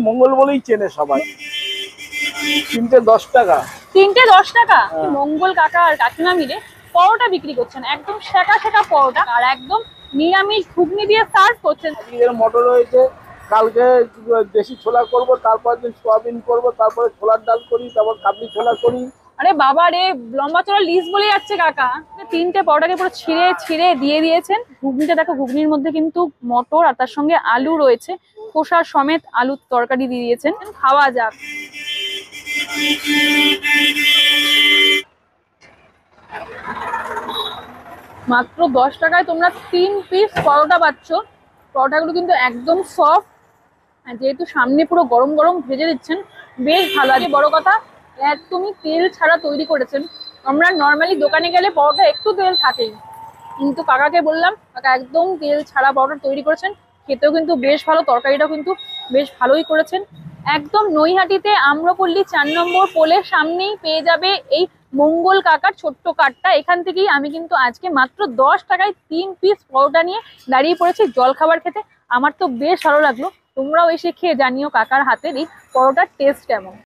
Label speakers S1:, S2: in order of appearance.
S1: মঙ্গল বলেই চেনে সবাই। 3টে 10 টাকা।
S2: 3টে 10 টাকা? মঙ্গল কাকা আর কাকিমা মিলে পরোটা বিক্রি করছেন, একদম সেকা সেকা পরোটা, আর একদম নিরামিষ ঘুগনি দিয়ে সার্ভ করছেন।
S1: এর মটর রয়েছে, কালকে দেশি ছোলা করব, তারপর দিন সোয়াবিন করব, তারপরে ছোলার ডাল করি, তারপর কাবলি ছোলা করি।
S2: আরে বাবা রে, লম্বা চড়া লিস্ট বলে যাচ্ছে কাকা। 3টে পরোটাকে পুরো ছিঁড়ে ছিঁড়ে দিয়ে দিয়েছেন। ঘুগনিটা দেখো, ঘুগনির মধ্যে কিন্তু মটর আর তার সঙ্গে আলু রয়েছে, খোসা সমেত আলুর তরকারি দিয়ে দিয়েছেন। খাওয়া যাক। মাত্র 10 টাকায় তোমরা 3 পিস পরোটা পাচ্ছ। পরোটাগুলো কিন্তু একদম সফট, আর যেহেতু সামনে পুরো গরম গরম ভেজে দিচ্ছেন, বেশ ভালো লাগে। বড় কথা, একদমই তেল ছাড়া তৈরি করেছেন। আমরা নর্মালি দোকানে গেলে পরোটা একটু তেল থাকেই, কিন্তু কাকাকে বললাম, কাকা একদম তেল ছাড়া পরোটা তৈরি করেছেন। খেতেও কিন্তু বেশ ভালো, তরকারিটাও কিন্তু বেশ ভালোই করেছেন। একদম নৈহাটিতে আম্রপল্লী 4 নম্বর পোলের সামনেই পেয়ে যাবে এই মঙ্গল কাকার ছোট্ট কার্টটা। এখান থেকেই আমি কিন্তু আজকে মাত্র 10 টাকায় 3 পিস পরোটা নিয়ে দাঁড়িয়ে পড়েছি জলখাবার খেতে। আমার তো বেশ ভালো লাগলো। তোমরাও এসে খেয়ে জানিও কাকার হাতের এই পরোটার টেস্ট কেমন।